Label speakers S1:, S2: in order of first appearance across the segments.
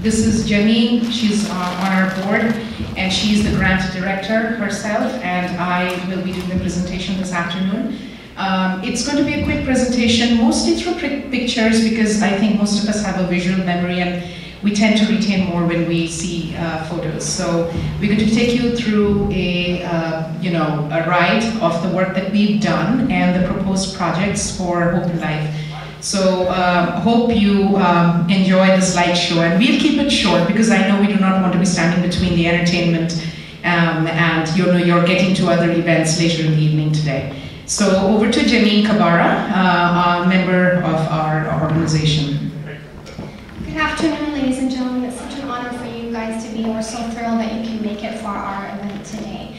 S1: This is Janine. She's on our board, and she's the grant director herself, and I will be doing the presentation this afternoon. It's going to be a quick presentation, mostly through pictures, because I think most of us have a visual memory, and we tend to retain more when we see photos. So we're going to take you through a ride of the work that we've done and the proposed projects for Hope and Life. So hope you enjoy the slideshow, and we'll keep it short because I know we do not want to be standing between the entertainment and you're getting to other events later in the evening today. So over to Janine Kabara, a member of our organization.
S2: Good afternoon, ladies and gentlemen. It's such an honor for you guys to be here. We're so thrilled that you can make it for our event today.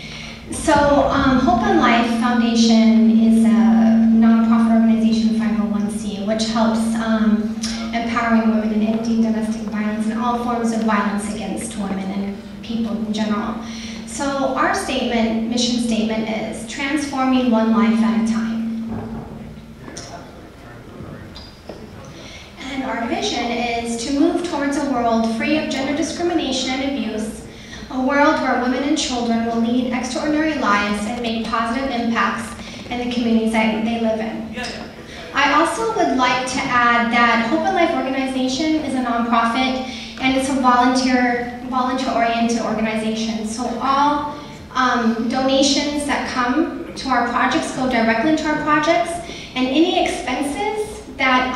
S2: So Hope and Life Foundation is a nonprofit organization, 501c, which helps empowering women and ending domestic violence and all forms of violence against women and people in general. So our statement, mission statement, is transforming one life at a time. And our vision is to move towards a world free of gender discrimination and abuse, a world where women and children will lead extraordinary lives and make positive impacts in the communities that they live in. I also would like to add that Hope and Life organization is a nonprofit, and it's a volunteer-oriented organization. So all donations that come to our projects go directly into our projects, and any expenses that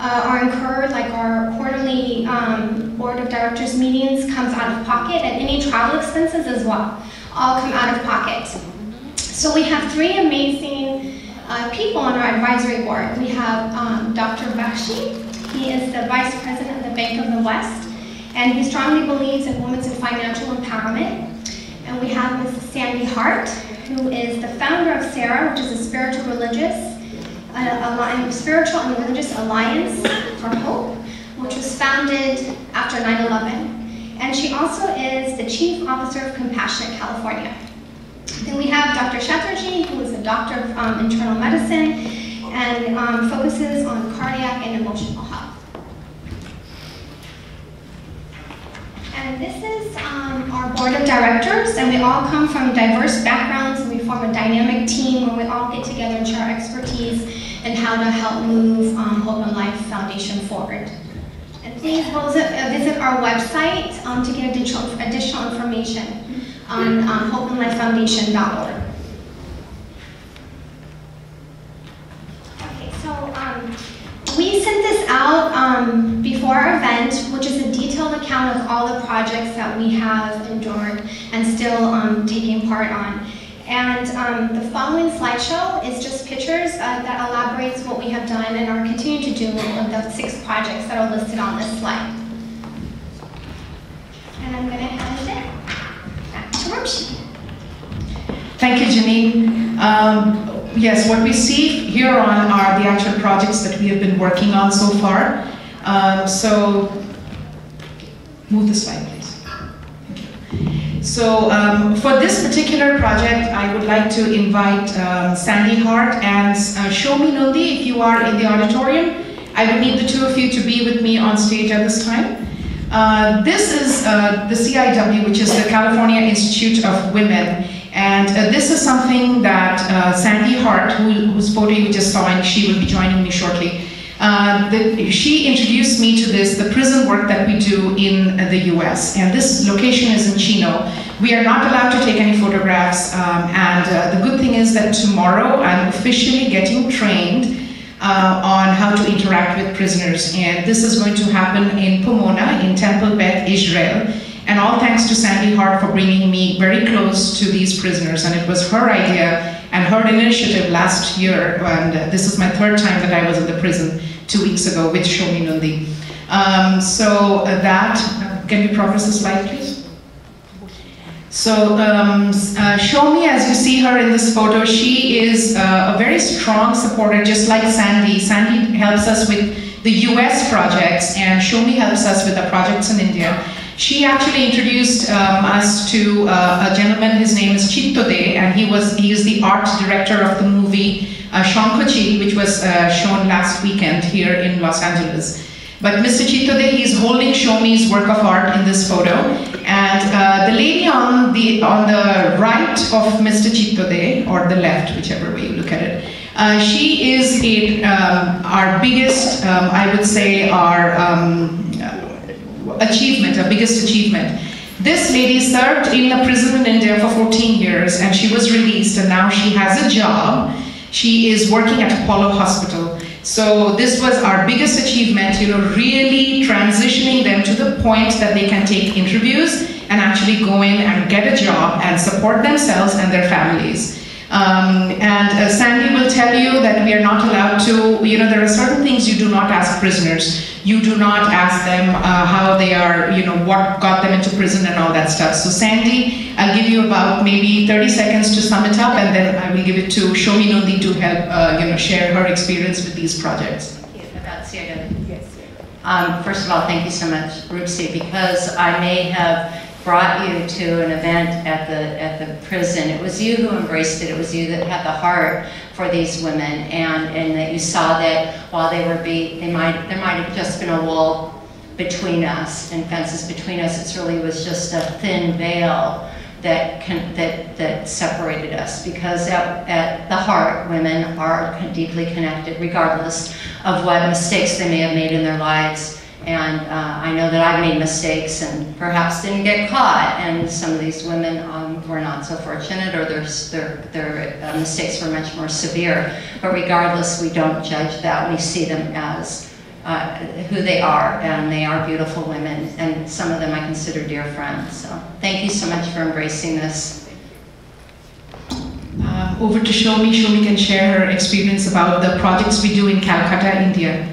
S2: are incurred, like our quarterly board of directors meetings, comes out of pocket, and any travel expenses as well, all come out of pocket. So we have three amazing people on our advisory board. We have Dr. Bakshi. He is the Vice President of the Bank of the West, and he strongly believes in women's and financial empowerment. And we have Mrs. Sandy Hart, who is the founder of SARA, which is a spiritual and religious alliance for hope, which was founded after 9/11. And she also is the Chief Officer of Compassionate California. Then we have Dr. Chatterjee, who is a doctor of internal medicine and focuses on cardiac and emotional health. And this is our board of directors, and we all come from diverse backgrounds, and we form a dynamic team where we all get together and share our expertise and how to help move Hope and Life Foundation forward. And please visit our website to get additional information on hopeandlifefoundation.org. Okay, so we sent this out before our event, which is a detailed account of all the projects that we have endured and still taking part on. And the following slideshow is just pictures that elaborates what we have done and are continuing to do with the 6 projects that are listed on this slide. And I'm going to hand it back to Roopshee.
S1: Thank you, Janine. Yes, what we see here on are the actual projects that we have been working on so far. So, move the slide, please. So, for this particular project, I would like to invite Sandy Hart and Shomi Nuldi, if you are in the auditorium. I would need the two of you to be with me on stage at this time. This is the CIW, which is the California Institute of Women. And this is something that Sandy Hart, whose photo you just saw, and she will be joining me shortly, she introduced me to the prison work that we do in the US. And this location is in Chino. We are not allowed to take any photographs, and the good thing is that tomorrow I'm officially getting trained on how to interact with prisoners. And this is going to happen in Pomona, in Temple Beth, Israel. And all thanks to Sandy Hart for bringing me very close to these prisoners. And it was her idea and her initiative last year, and this is my 3rd time that I was in the prison 2 weeks ago with Shomi Nuldi. Can we progress the slide, please? So Shomi, as you see her in this photo, she is a very strong supporter, just like Sandy. Sandy helps us with the US projects, and Shomi helps us with the projects in India. She actually introduced us to a gentleman. His name is Chittode, and he is the art director of the movie Shonkochi, which was shown last weekend here in Los Angeles. But Mr. Chitode, he's holding Shomi's work of art in this photo. And the lady on the right of Mr. Chitode, or the left, whichever way you look at it, she is our biggest, I would say, our achievement, our biggest achievement. This lady served in a prison in India for 14 years and she was released and now she has a job. She is working at Apollo Hospital. So this was our biggest achievement, really transitioning them to the point that they can take interviews and actually go in and get a job and support themselves and their families. Sandy will tell you that we are not allowed to, there are certain things you do not ask prisoners. You do not ask them how they are, what got them into prison and all that stuff. So Sandy, I'll give you about maybe 30 seconds to sum it up and then I will give it to Shomi Nundi to help, share her experience with these projects.
S3: First of all, thank you so much, Roopshee, because I may have brought you to an event at the prison. It was you who embraced it. It was you that had the heart for these women, and that you saw that while they were there might have just been a wall between us and fences between us. It really was just a thin veil that separated us, because at the heart, women are deeply connected, regardless of what mistakes they may have made in their lives. And I know that I've made mistakes and perhaps didn't get caught, and some of these women were not so fortunate, or their mistakes were much more severe. But regardless, we don't judge that. We see them as who they are, and they are beautiful women, and some of them I consider dear friends. So thank you so much for embracing this.
S1: Over to Shomi. Shomi can share her experience about the projects we do in Calcutta, India.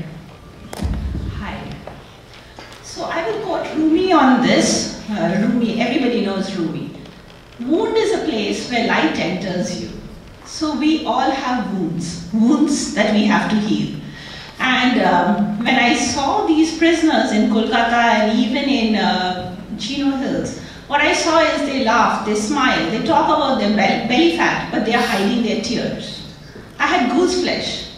S4: So I will quote Rumi on this. Rumi, everybody knows Rumi. Wound is a place where light enters you. So we all have wounds that we have to heal. And when I saw these prisoners in Kolkata and even in Chino Hills, what I saw is they laugh, they smile, they talk about their belly fat, but they are hiding their tears. I had goose flesh,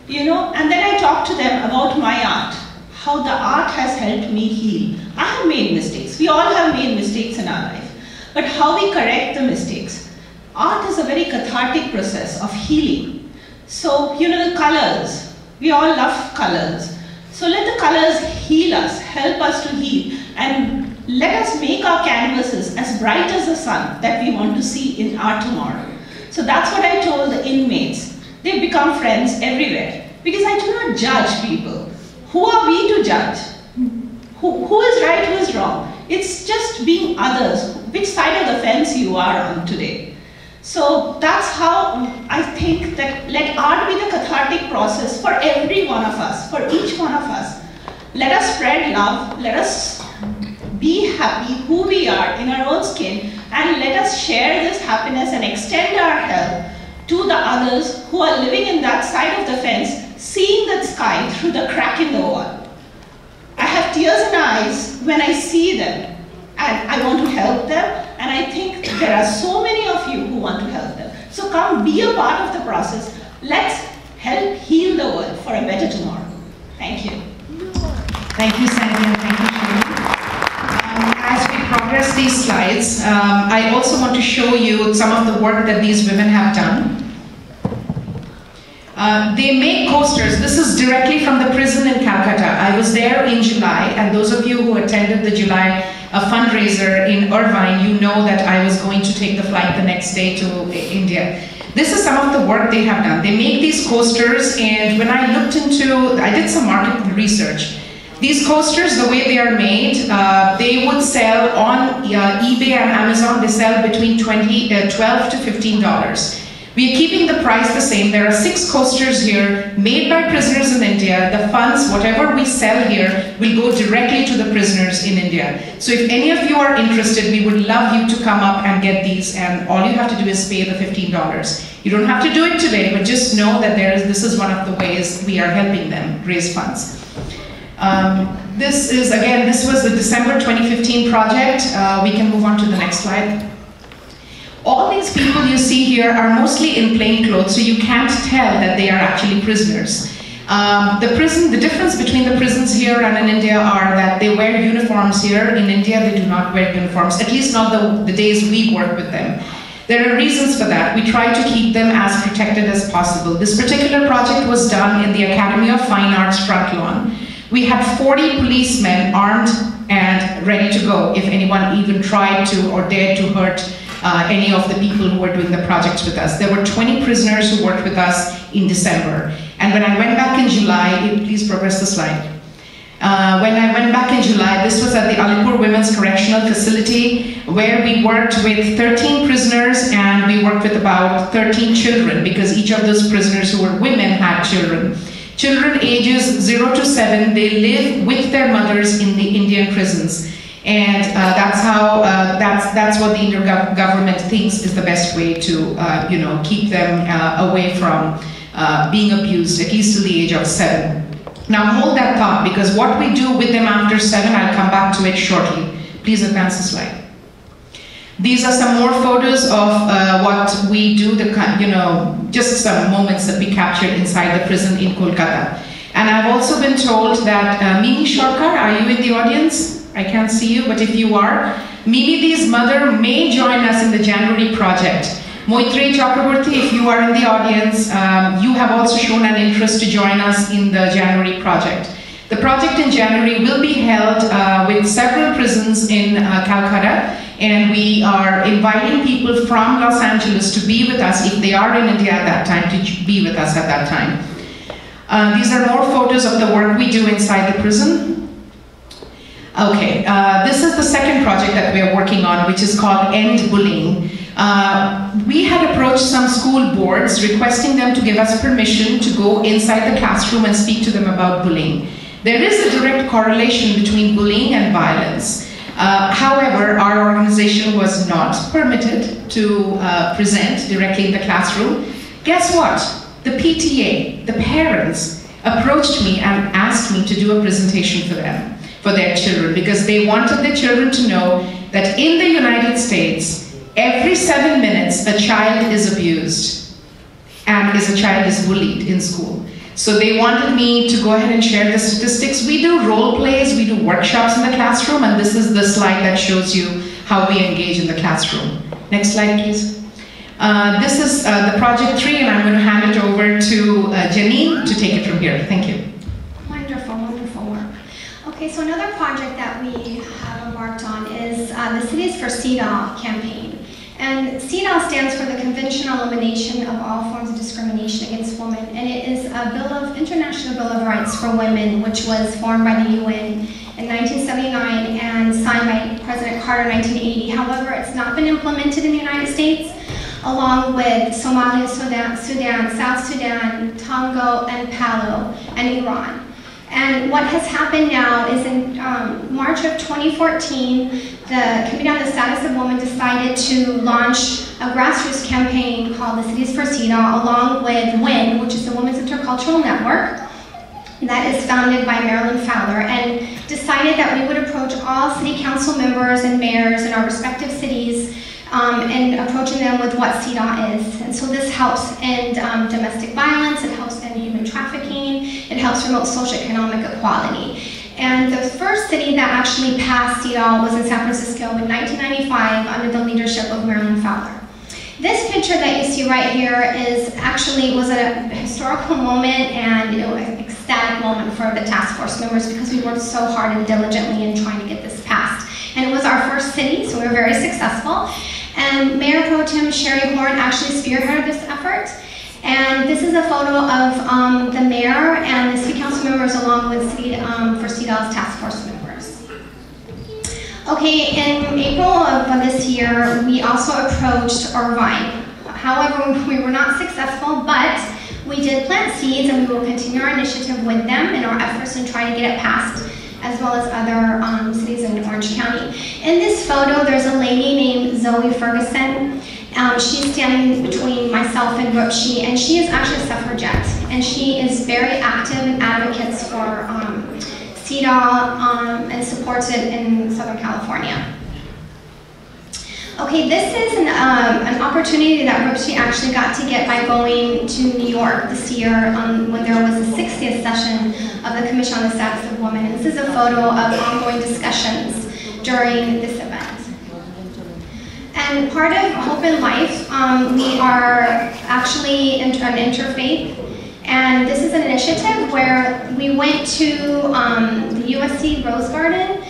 S4: and then I talked to them about my art. How the art has helped me heal. I have made mistakes. We all have made mistakes in our life. But how we correct the mistakes. Art is a very cathartic process of healing. So, the colors. We all love colors. So let the colors heal us, help us to heal, and let us make our canvases as bright as the sun that we want to see in our tomorrow. So that's what I told the inmates. They've become friends everywhere. Because I do not judge people. Who are we to judge? Who is right, who is wrong? It's just being others, which side of the fence you are on today. So that's how I think that let art be the cathartic process for every one of us, for each one of us. Let us spread love, let us be happy who we are in our own skin, and let us share this happiness and extend our help to the others who are living in that side of the fence, seeing that sky through the crack in the wall. I have tears in eyes when I see them, and I want to help them, and I think there are so many of you who want to help them. So come be a part of the process. Let's help heal the world for a better tomorrow. Thank you.
S1: Thank you, Sandy, and thank you, Shirley. As we progress these slides, I also want to show you some of the work that these women have done. They make coasters. This is directly from the prison in Calcutta. I was there in July, and those of you who attended the July fundraiser in Irvine, you know that I was going to take the flight the next day to India. This is some of the work they have done. They make these coasters, and when I did some market research. These coasters, the way they are made, they would sell on eBay and Amazon. They sell between $12 to $15. We are keeping the price the same. There are 6 coasters here made by prisoners in India. The funds, whatever we sell here, will go directly to the prisoners in India. So if any of you are interested, we would love you to come up and get these, and all you have to do is pay the $15. You don't have to do it today, but just know that this is one of the ways we are helping them raise funds. This was the December 2015 project. We can move on to the next slide. All these people you see here are mostly in plain clothes, so you can't tell that they are actually prisoners. The difference between the prisons here and in India are that they wear uniforms here. In India, they do not wear uniforms, at least not the days we work with them. There are reasons for that. We try to keep them as protected as possible. This particular project was done in the Academy of Fine Arts front lawn. We had 40 policemen armed and ready to go if anyone even tried to or dared to hurt any of the people who were doing the projects with us. There were 20 prisoners who worked with us in December. And when I went back in July, please progress the slide. When I went back in July, this was at the Alipur Women's Correctional Facility, where we worked with 13 prisoners and we worked with about 13 children, because each of those prisoners who were women had children. Children ages 0 to 7, they live with their mothers in the Indian prisons. And that's what the Indian government thinks is the best way to keep them away from being abused, at least till the age of 7. Now hold that thought, because what we do with them after 7, I'll come back to it shortly. Please advance the slide. These are some more photos of what we do, just some moments that we captured inside the prison in Kolkata. And I've also been told that Mimi Shorkar, are you in the audience? I can't see you, but if you are, Mimi's mother may join us in the January project. Moitrey Chakraborty, if you are in the audience, you have also shown an interest to join us in the January project. The project in January will be held with several prisons in Calcutta, and we are inviting people from Los Angeles to be with us, if they are in India at that time, to be with us at that time. These are more photos of the work we do inside the prison. Okay, this is the second project that we are working on, which is called End Bullying. We had approached some school boards requesting them to give us permission to go inside the classroom and speak to them about bullying. There is a direct correlation between bullying and violence. However, our organization was not permitted to present directly in the classroom. Guess what? The PTA, the parents, approached me and asked me to do a presentation for them, for their children, because they wanted their children to know that in the United States, every 7 minutes, a child is abused and a child is bullied in school. So they wanted me to go ahead and share the statistics. We do role plays, we do workshops in the classroom, and this is the slide that shows you how we engage in the classroom. Next slide, please. This is the project 3, and I'm going to hand it over to Janine to take it from here. Thank you.
S2: Wonderful, wonderful work. Okay, so another project that we have embarked on is the Cities for CEDAW campaign. And CEDAW stands for the Conventional Elimination of All Forms of Discrimination Against Women, and it is a International Bill of Rights for Women, which was formed by the UN in 1979 and signed by President Carter in 1980. However, it's not been implemented in the United States, along with Somalia, Sudan, South Sudan, Congo, and Palau, and Iran. And what has happened now is in March of 2014, the Committee on the Status of Women decided to launch a grassroots campaign called the Cities for CEDAW, along with WIN, which is the Women's Intercultural Network, that is founded by Marilyn Fowler, and decided that we would approach all city council members and mayors in our respective cities and approaching them with what CEDAW is. And so this helps in domestic violence, it helps in human trafficking, it helps promote socioeconomic equality. And the first city that actually passed CEDAW was in San Francisco in 1995 under the leadership of Marilyn Fowler. This picture that you see right here was a historical moment, and it was an ecstatic moment for the task force members, because we worked so hard and diligently in trying to get this passed. And it was our first city, so we were very successful. And Mayor Pro Tem Sherry Horn actually spearheaded this effort. And this is a photo of the mayor and the city council members, along with for CEDAW's task force members. Okay, in April of this year, we also approached Irvine. However, we were not successful, but we did plant seeds, and we will continue our initiative with them in our efforts in trying to get it passed, as well as other cities in Orange County. In this photo, there's a lady named Zoe Ferguson. She's standing between myself and Roopshee, and she is actually a suffragette, and she is very active and advocates for CEDAW and supports it in Southern California. Okay, this is an opportunity that Roopshee actually got to get by going to New York this year when there was the 60th session of the Commission on the Status of Women. This is a photo of ongoing discussions during this event. And part of Hope in Life, we are actually an interfaith, and this is an initiative where we went to the USC Rose Garden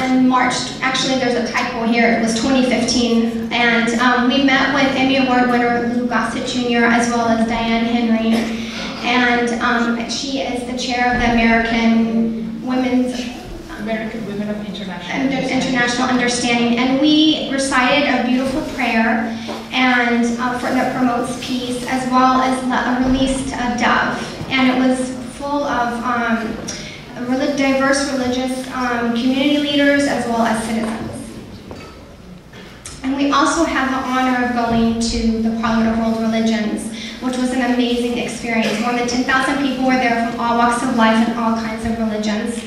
S2: in March. Actually, there's a typo here, it was 2015, and we met with Emmy Award winner Lou Gossett Jr. as well as Diane Henry, and she is the chair of the American Women of International Understanding, and we recited a beautiful prayer and that promotes peace, as well as released a dove, and it was full of diverse religious community leaders as well as citizens. And we also had the honor of going to the Parliament of World Religions, which was an amazing experience. More than 10,000 people were there from all walks of life and all kinds of religions.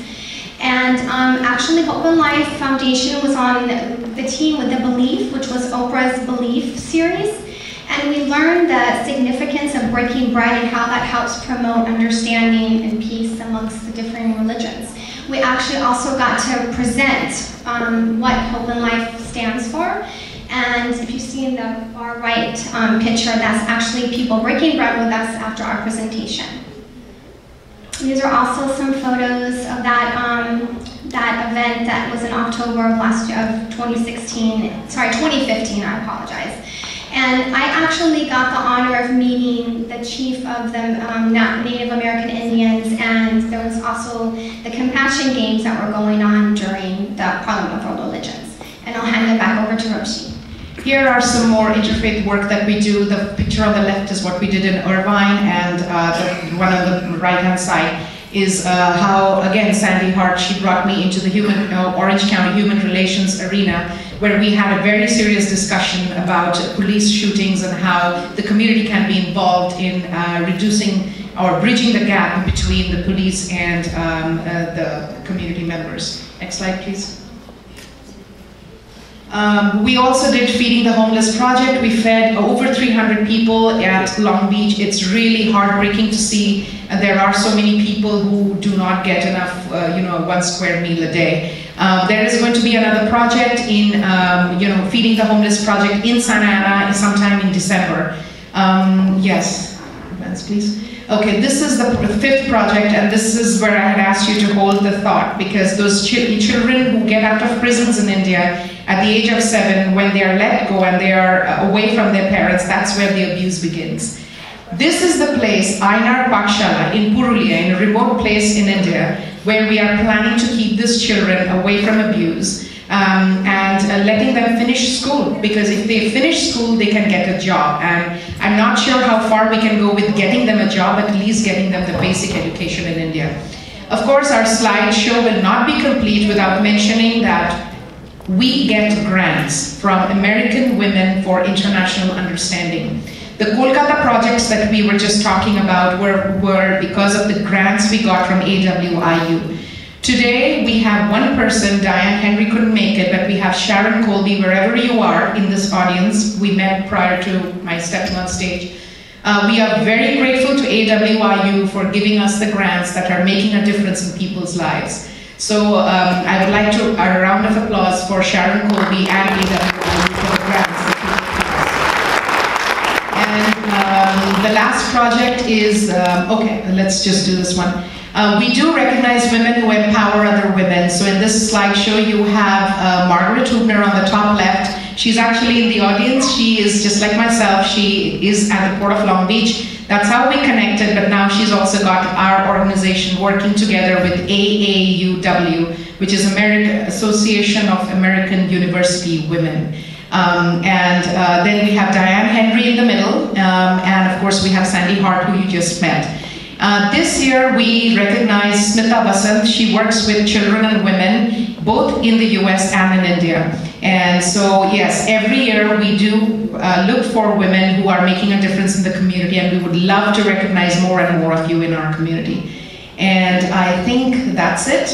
S2: And actually, Hope in Life Foundation was on the team with The Belief, which was Oprah's Belief series. And we learned the significance of breaking bread and how that helps promote understanding and peace amongst the different religions. We actually also got to present what Hope in Life stands for. And if you see in the far right picture, that's actually people breaking bread with us after our presentation. These are also some photos of that event that was in October of 2015, I apologize. And I actually got the honor of meeting the chief of the Native American Indians, and there was also the Compassion Games that were going on during the Parliament of World Religions. And I'll hand it back over to Roopshee.
S1: Here are some more interfaith work that we do. The picture on the left is what we did in Irvine, and the one on the right-hand side is how, again, Sandy Hart, she brought me into the Orange County human relations arena, where we had a very serious discussion about police shootings and how the community can be involved in reducing or bridging the gap between the police and the community members. Next slide, please. We also did Feeding the Homeless project. We fed over 300 people at Long Beach. It's really heartbreaking to see there are so many people who do not get enough, 1 square meal a day. There is going to be another project in, Feeding the Homeless project in Santa Ana sometime in December. Yes, advance please. Okay, this is the 5th project, and this is where I had asked you to hold the thought, because those children who get out of prisons in India at the age of 7, when they are let go and they are away from their parents, that's where the abuse begins. This is the place, Ainar Pakshala in Purulia, in a remote place in India, where we are planning to keep these children away from abuse and letting them finish school, because if they finish school, they can get a job. And I'm not sure how far we can go with getting them a job, at least getting them the basic education in India. Of course, our slideshow will not be complete without mentioning that we get grants from American Women for International Understanding. The Kolkata projects that we were just talking about were because of the grants we got from AWIU. Today, we have one person, Diane Henry couldn't make it, but we have Sharon Colby, wherever you are in this audience. We met prior to my stepping on stage. We are very grateful to AWIU for giving us the grants that are making a difference in people's lives. So I would like a round of applause for Sharon Colby and AWIU for the grants that you give us. And the last project is, okay, let's just do this one. We do recognize women who empower other women. So in this slideshow, you have Margaret Hubner on the top left. She's actually in the audience. She is just like myself. She is at the Port of Long Beach. That's how we connected, but now she's also got our organization working together with AAUW, which is Association of American University Women. Then we have Diane Henry in the middle, and of course we have Sandy Hart, who you just met. This year we recognize Smita Vasant. She works with children and women, both in the US and in India. And so yes, every year we do look for women who are making a difference in the community, and we would love to recognize more and more of you in our community. And I think that's it.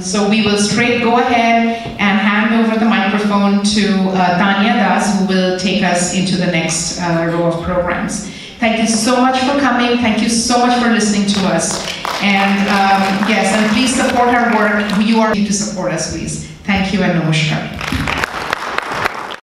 S1: So we will straight go ahead and hand over the microphone microphone to Tanya Das, who will take us into the next row of programs. Thank you so much for coming. Thank you so much for listening to us. And yes, and please support our work. You are here to support us, please. Thank you and namaskar.